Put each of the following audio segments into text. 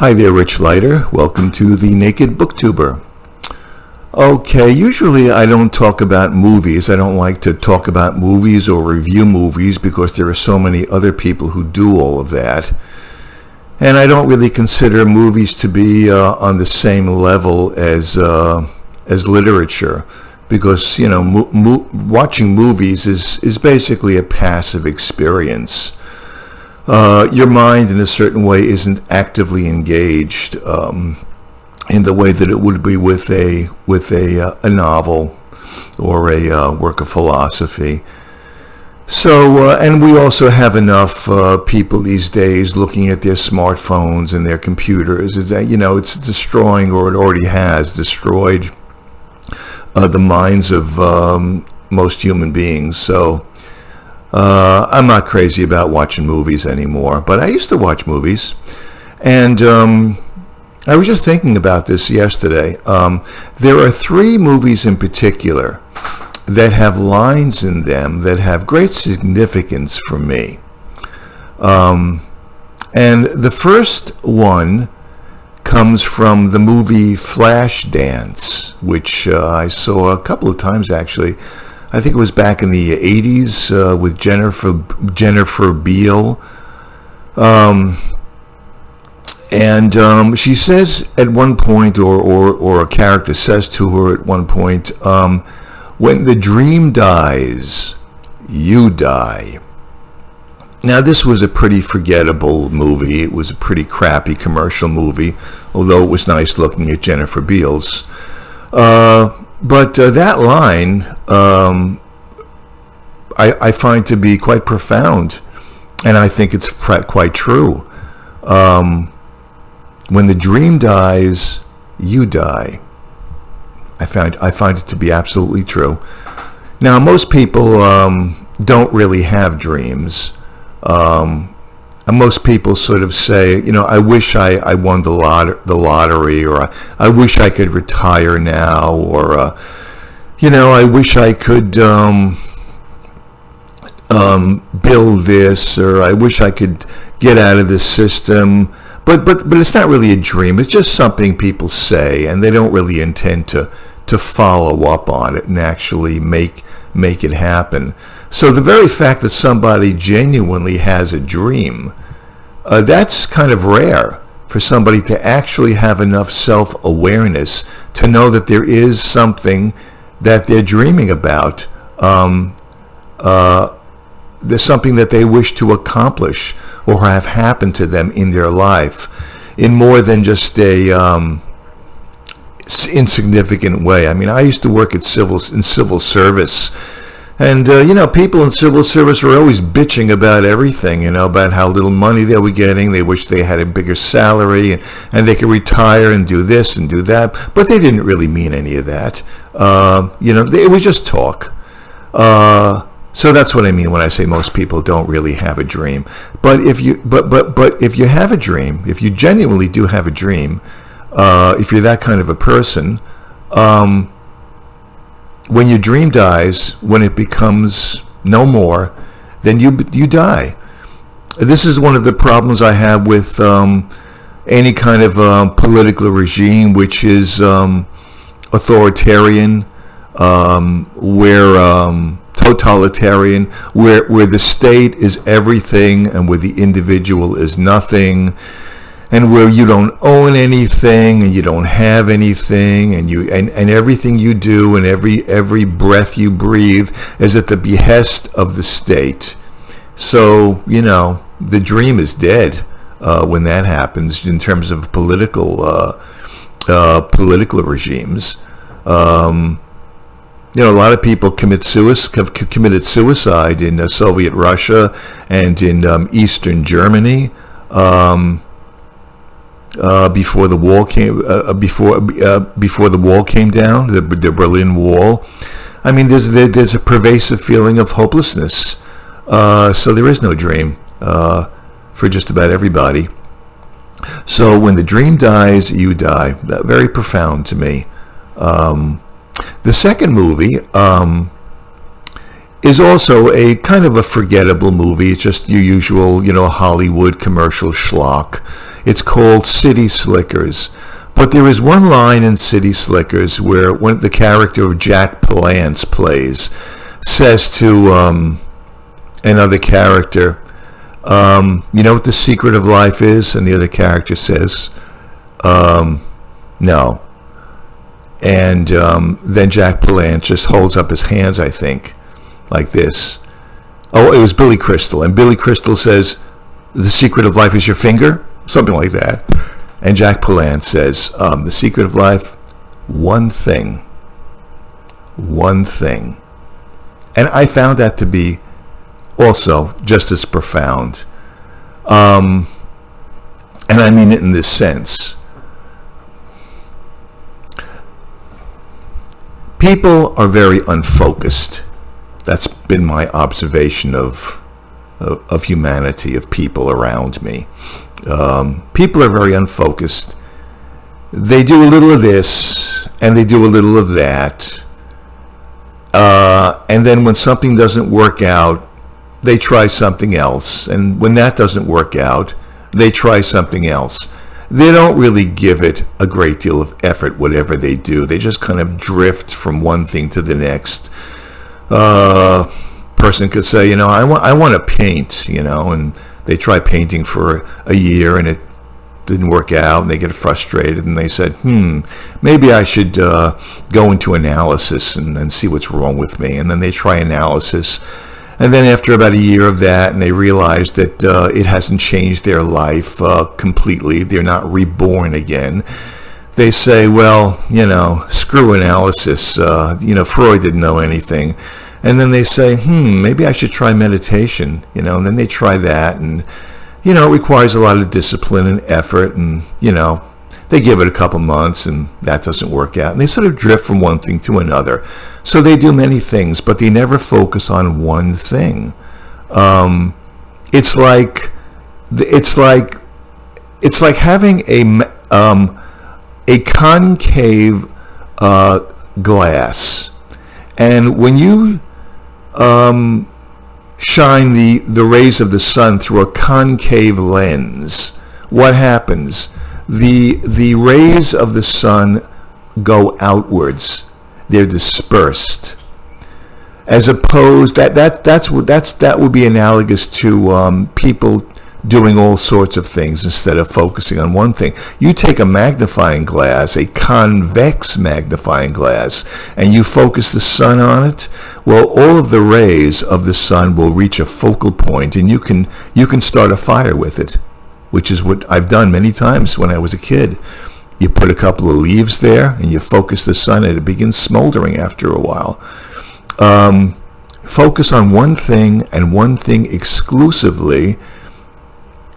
Hi there, Rich Leiter. Welcome to the Naked Booktuber. Okay, usually I don't talk about movies. I don't like to talk about movies or review movies because there are so many other people who do all of that. And I don't really consider movies to be on the same level as literature because, watching movies is basically a passive experience. Your mind in a certain way isn't actively engaged in the way that it would be with a novel or a work of philosophy. So, and we also have enough people these days looking at their smartphones and their computers. It's destroying, or it already has destroyed, the minds of most human beings. So I'm not crazy about watching movies anymore, but I used to watch movies. And I was just thinking about this yesterday. There are three movies in particular that have lines in them that have great significance for me. And the first one comes from the movie Flashdance, which I saw a couple of times actually. I think it was back in the 80s with Jennifer Beal. And she says at one point, or a character says to her at one point, when the dream dies, you die. Now, this was a pretty forgettable movie. It was a pretty crappy commercial movie, although it was nice looking at Jennifer Beals. But that line I find to be quite profound, and I think it's quite true. When the dream dies, you die. I find it to be absolutely true. Now, most people don't really have dreams. And most people sort of say, I wish I won the lottery, or I wish I could retire now, or I wish I could build this, or I wish I could get out of this system. But it's not really a dream. It's just something people say, and they don't really intend to follow up on it and actually make it happen. So the very fact that somebody genuinely has a dream, that's kind of rare for somebody to actually have enough self-awareness to know that there is something that they're dreaming about. There's something that they wish to accomplish or have happened to them in their life in more than just a insignificant way. I mean, I used to work in civil service, and people in civil service were always bitching about everything, about how little money they were getting. They wished they had a bigger salary and they could retire and do this and do that, but they didn't really mean any of that. It was just talk. So that's what I mean when I say most people don't really have a dream. But if you have a dream, if you genuinely do have a dream, if you're that kind of a person, when your dream dies, when it becomes no more, then you die. This is one of the problems I have with any kind of political regime which is authoritarian, where totalitarian, where the state is everything and where the individual is nothing, and where you don't own anything and you don't have anything, and everything you do and every breath you breathe is at the behest of the state. So the dream is dead when that happens in terms of political regimes. A lot of people have committed suicide in Soviet Russia and in Eastern Germany before the wall came down, the Berlin Wall. I mean, there's a pervasive feeling of hopelessness. So there is no dream for just about everybody. So when the dream dies, you die. Very profound to me. The second movie is also a kind of a forgettable movie. It's just your usual, Hollywood commercial schlock. It's called City Slickers. But there is one line in City Slickers where the character of Jack Palance plays says to another character, you know what the secret of life is? And the other character says, no. And then Jack Palance just holds up his hands, I think, like this. Oh, it was Billy Crystal. And Billy Crystal says, the secret of life is your finger? Something like that. And Jack Palance says, the secret of life, one thing. One thing. And I found that to be also just as profound. And I mean it in this sense. People are very unfocused. That's been my observation of humanity, of people around me. People are very unfocused. They do a little of this, and they do a little of that. And then when something doesn't work out, they try something else. And when that doesn't work out, they try something else. They don't really give it a great deal of effort, whatever they do. They just kind of drift from one thing to the next. Person could say, I want to paint, and they try painting for a year and it didn't work out and they get frustrated and they said, maybe I should go into analysis and see what's wrong with me. And then they try analysis. And then after about a year of that, and they realize that it hasn't changed their life completely, they're not reborn again, they say, well, screw analysis. Freud didn't know anything. And then they say, maybe I should try meditation, and then they try that. And, it requires a lot of discipline and effort. And, they give it a couple months and that doesn't work out. And they sort of drift from one thing to another. So they do many things, but they never focus on one thing. It's like having a concave glass. And when you shine the rays of the sun through a concave lens, what happens? The rays of the sun go outwards. They're dispersed. As opposed that would be analogous to people doing all sorts of things instead of focusing on one thing. You take a magnifying glass, a convex magnifying glass, and you focus the sun on it. Well, all of the rays of the sun will reach a focal point, and you can start a fire with it, which is what I've done many times when I was a kid. You put a couple of leaves there, and you focus the sun, and it begins smoldering after a while. Focus on one thing and one thing exclusively,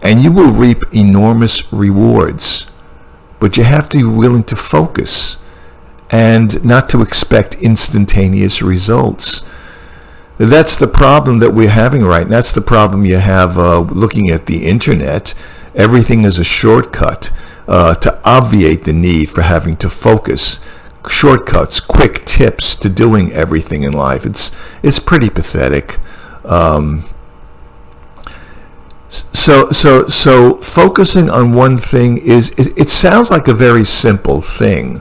and you will reap enormous rewards. But you have to be willing to focus and not to expect instantaneous results. That's the problem that we're having right now. That's the problem you have looking at the internet. Everything is a shortcut to obviate the need for having to focus. Shortcuts, quick tips to doing everything in life. It's pretty pathetic. So focusing on one thing it sounds like a very simple thing,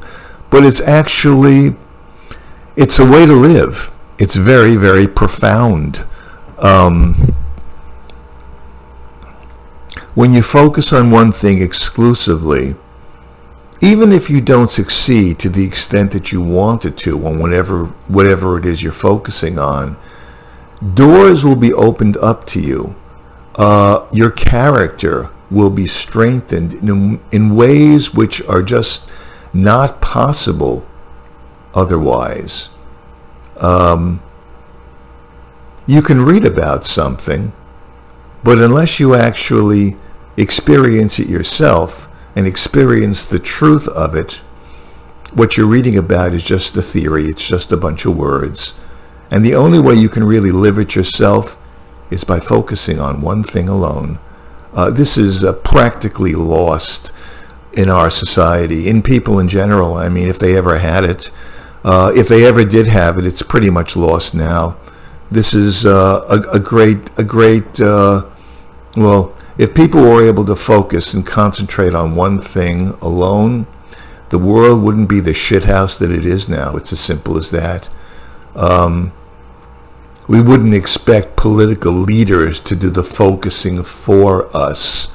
but it's a way to live. It's very, very profound. When you focus on one thing exclusively, even if you don't succeed to the extent that you wanted to on whatever it is you're focusing on, doors will be opened up to you. Your character will be strengthened in ways which are just not possible otherwise. You can read about something, but unless you actually experience it yourself and experience the truth of it, what you're reading about is just a theory. It's just a bunch of words. And the only way you can really live it yourself is by focusing on one thing alone. This is practically lost in our society, in people in general. I mean, if they ever had it, if they ever did have it, it's pretty much lost now. This is a great. Well, if people were able to focus and concentrate on one thing alone, the world wouldn't be the shithouse that it is now. It's as simple as that. We wouldn't expect political leaders to do the focusing for us.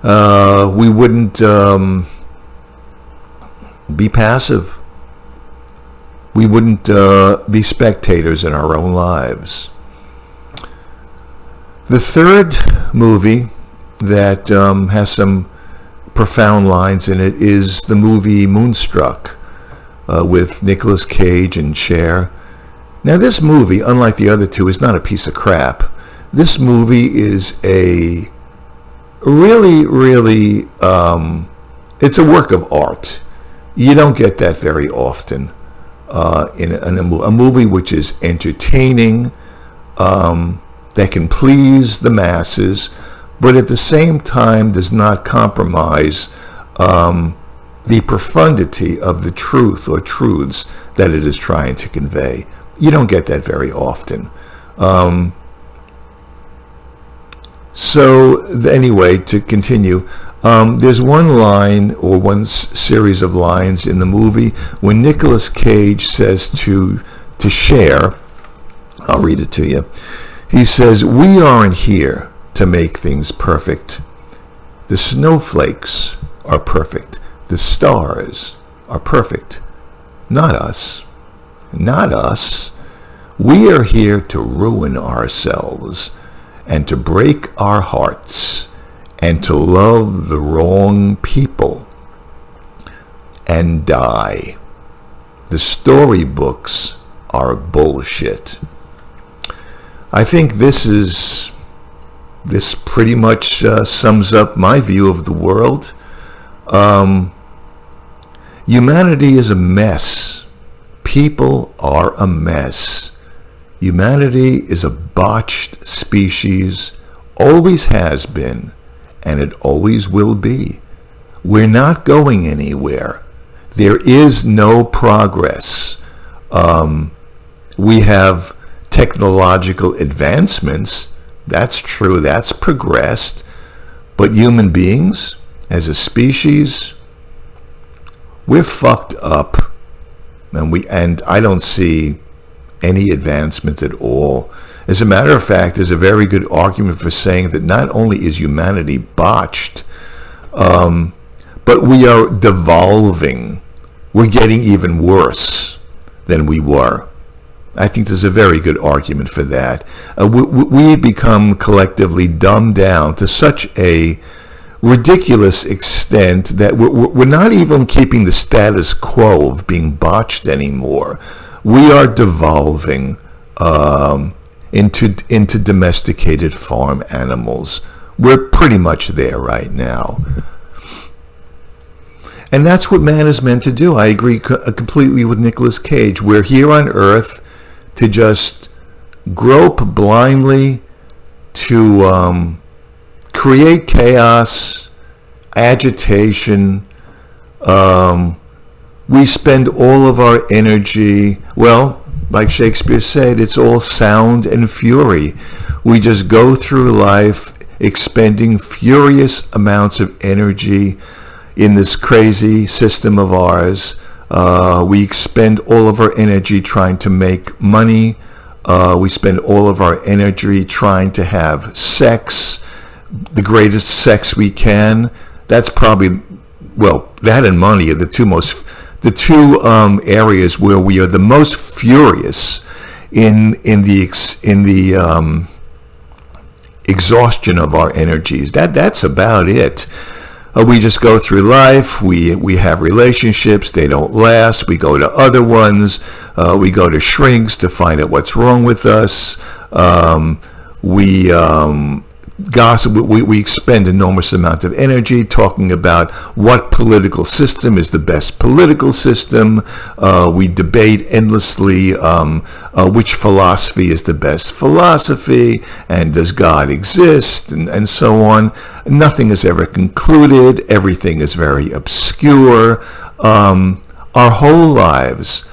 We wouldn't be passive. We wouldn't be spectators in our own lives. The third movie that has some profound lines in it is the movie Moonstruck with Nicolas Cage and Cher. Now this movie, unlike the other two, is not a piece of crap. This movie is a really, it's a work of art. You don't get that very often in a movie which is entertaining, that can please the masses, but at the same time does not compromise the profundity of the truth or truths that it is trying to convey. You don't get that very often. Anyway, to continue, there's one line or one series of lines in the movie when Nicolas Cage says to Cher, I'll read it to you. He says, "We aren't here to make things perfect. The snowflakes are perfect. The stars are perfect. Not us. Not us. We are here to ruin ourselves and to break our hearts and to love the wrong people and die. The storybooks are bullshit." I think this pretty much sums up my view of the world. Humanity is a mess. People are a mess. Humanity is a botched species, always has been, and it always will be. We're not going anywhere. There is no progress. We have technological advancements. That's true. That's progressed. But human beings, as a species, we're fucked up. And I don't see any advancement at all. As a matter of fact, there's a very good argument for saying that not only is humanity botched, but we are devolving. We're getting even worse than we were. I think there's a very good argument for that. We become collectively dumbed down to such a ridiculous extent that we're not even keeping the status quo of being botched anymore. We are devolving into domesticated farm animals. We're pretty much there right now. And that's what man is meant to do. I agree completely with Nicolas Cage. We're here on Earth to just grope blindly, to create chaos, agitation. We spend all of our energy, well, like Shakespeare said, it's all sound and fury. We just go through life expending furious amounts of energy in this crazy system of ours. We expend all of our energy trying to make money. We spend all of our energy trying to have sex, the greatest sex we can. That's probably, well, that and money are the two areas where we are the most furious in the exhaustion of our energies. That's about it. We just go through life. We have relationships. They don't last. We go to other ones. We go to shrinks to find out what's wrong with us. We gossip. We expend enormous amount of energy talking about what political system is the best political system. We debate endlessly which philosophy is the best philosophy, and does God exist, and so on. Nothing is ever concluded. Everything is very obscure. Our whole lives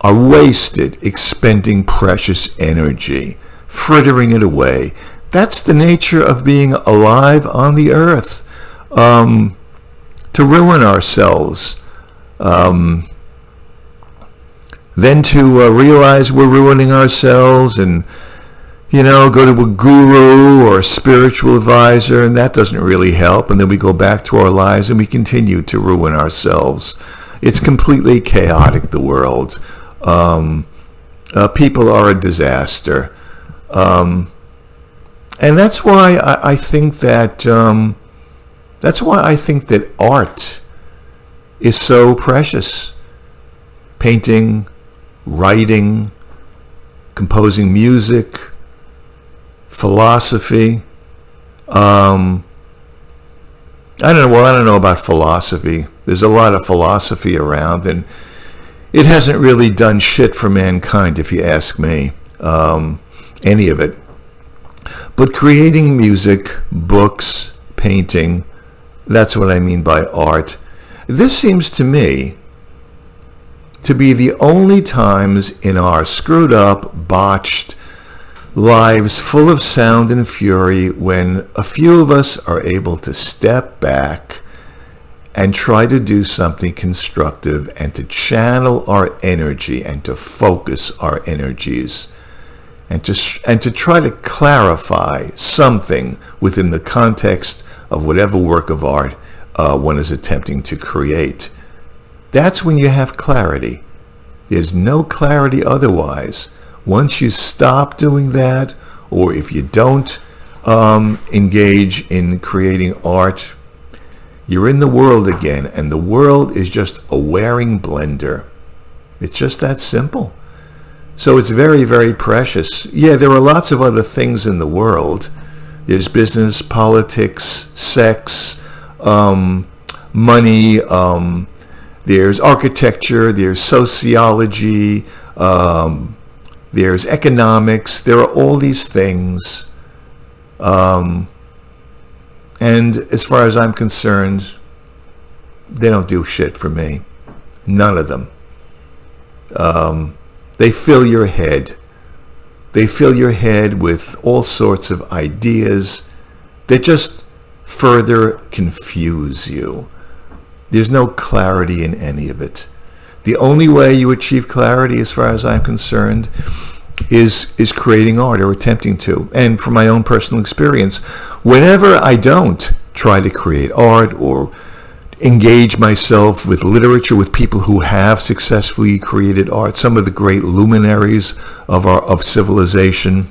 are wasted expending precious energy, frittering it away. That's the nature of being alive on the earth. To ruin ourselves. Then to realize we're ruining ourselves and, go to a guru or a spiritual advisor, and that doesn't really help. And then we go back to our lives and we continue to ruin ourselves. It's completely chaotic, the world. People are a disaster. And that's why I think that art is so precious. Painting, writing, composing music, philosophy. I don't know about philosophy. There's a lot of philosophy around, and it hasn't really done shit for mankind, if you ask me. Any of it. But creating music, books, painting, that's what I mean by art. This seems to me to be the only times in our screwed up, botched lives full of sound and fury when a few of us are able to step back and try to do something constructive and to channel our energy and to focus our energies and to try to clarify something within the context of whatever work of art one is attempting to create. That's when you have clarity. There's no clarity otherwise. Once you stop doing that, or if you don't engage in creating art, you're in the world again, and the world is just a wearing blender. It's just that simple. So it's very, very precious. Yeah, there are lots of other things in the world. There's business, politics, sex, money, there's architecture, there's sociology, there's economics. There are all these things. And as far as I'm concerned, they don't do shit for me. None of them. They fill your head. They fill your head with all sorts of ideas that just further confuse you. There's no clarity in any of it. The only way you achieve clarity, as far as I'm concerned, is creating art or attempting to. And from my own personal experience, whenever I don't try to create art or engage myself with literature, with people who have successfully created art, some of the great luminaries of civilization,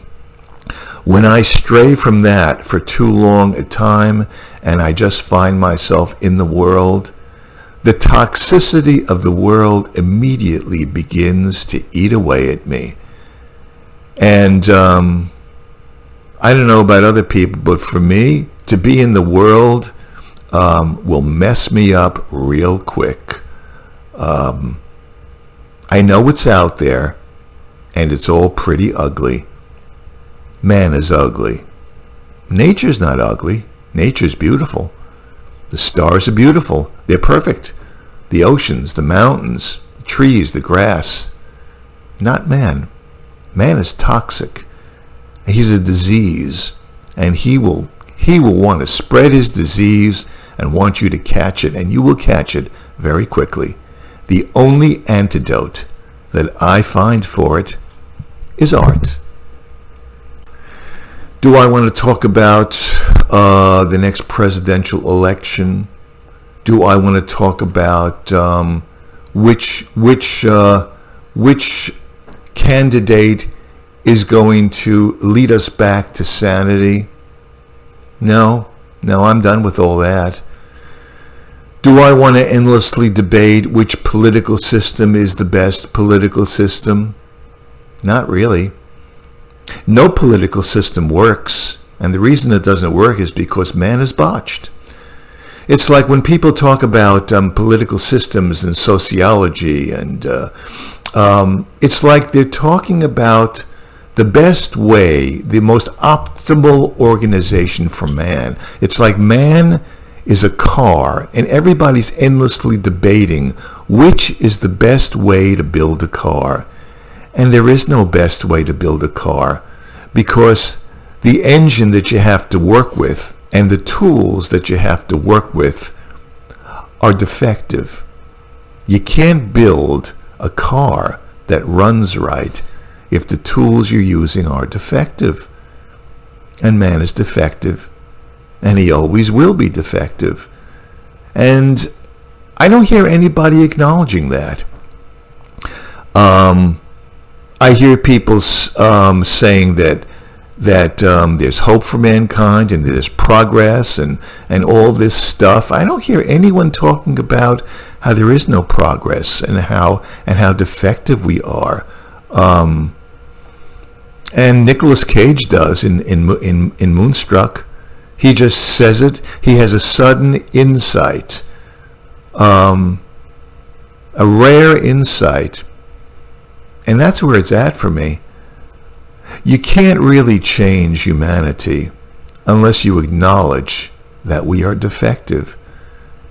when I stray from that for too long a time and I just find myself in the world, the toxicity of the world immediately begins to eat away at me. And I don't know about other people, but for me, to be in the world will mess me up real quick. I know what's out there, and it's all pretty ugly. Man is ugly. Nature's not ugly. Nature's beautiful. The stars are beautiful. They're perfect. The oceans, the mountains, the trees, the grass. Not man. Man is toxic. He's a disease, and he will want to spread his disease and want you to catch it, and you will catch it very quickly. The only antidote that I find for it is art. Do I want to talk about the next presidential election? Do I want to talk about which candidate is going to lead us back to sanity? No, I'm done with all that. Do I want to endlessly debate which political system is the best political system? Not really. No political system works, and the reason it doesn't work is because man is botched. It's like when people talk about political systems and sociology, and it's like they're talking about the best way, the most optimal organization for man. It's like man is a car, and everybody's endlessly debating which is the best way to build a car. And there is no best way to build a car, because the engine that you have to work with and the tools that you have to work with are defective. You can't build a car that runs right if the tools you're using are defective. And man is defective, and he always will be defective. And I don't hear anybody acknowledging that. I hear people saying that there's hope for mankind and there's progress and all this stuff. I don't hear anyone talking about how there is no progress and how defective we are. And Nicolas Cage does in Moonstruck. He just says it. He has a sudden insight, a rare insight, and that's where it's at for me. You can't really change humanity unless you acknowledge that we are defective.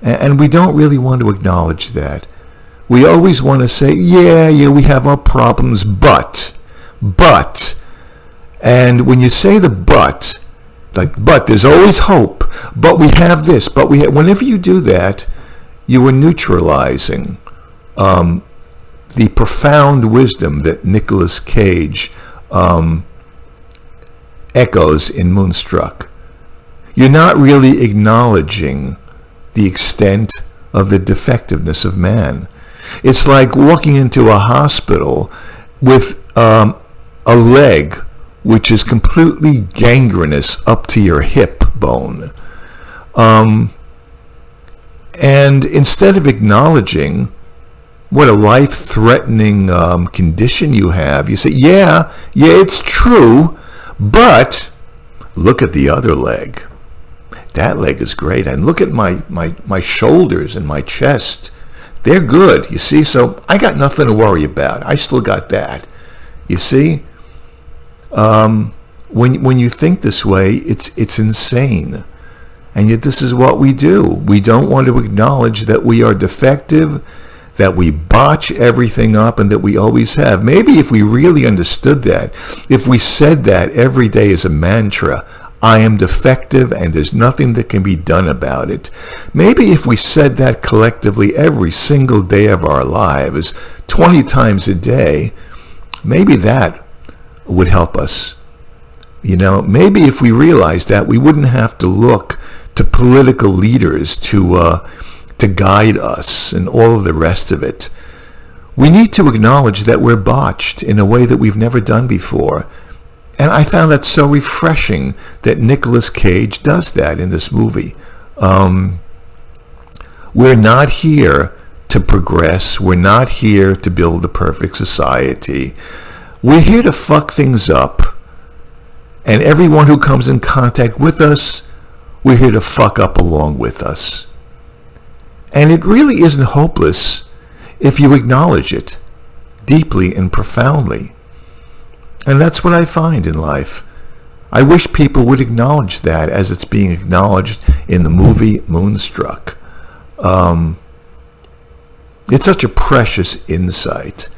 And we don't really want to acknowledge that. We always want to say, yeah, we have our problems, but. And when you say the but, but there's always hope, but we have this, but whenever you do that, you are neutralizing the profound wisdom that Nicolas Cage echoes in Moonstruck. You're not really acknowledging the extent of the defectiveness of man. It's like walking into a hospital with a leg which is completely gangrenous up to your hip bone. And instead of acknowledging what a life-threatening condition you have, you say, yeah, it's true, but look at the other leg. That leg is great. And look at my shoulders and my chest. They're good, you see? So I got nothing to worry about. I still got that. You see? When you think this way, it's insane. And yet this is what we do. We don't want to acknowledge that we are defective, that we botch everything up, and that we always have. Maybe if we really understood that, if we said that every day as a mantra, I am defective and there's nothing that can be done about it. Maybe if we said that collectively every single day of our lives, 20 times a day, maybe that would help us. Maybe if we realized that, we wouldn't have to look to political leaders to guide us and all of the rest of it. We need to acknowledge that we're botched in a way that we've never done before. And I found that so refreshing that Nicolas Cage does that in this movie. We're not here to progress. We're not here to build the perfect society. We're here to fuck things up. And everyone who comes in contact with us, we're here to fuck up along with us. And it really isn't hopeless if you acknowledge it deeply and profoundly. And that's what I find in life. I wish people would acknowledge that as it's being acknowledged in the movie Moonstruck. It's such a precious insight.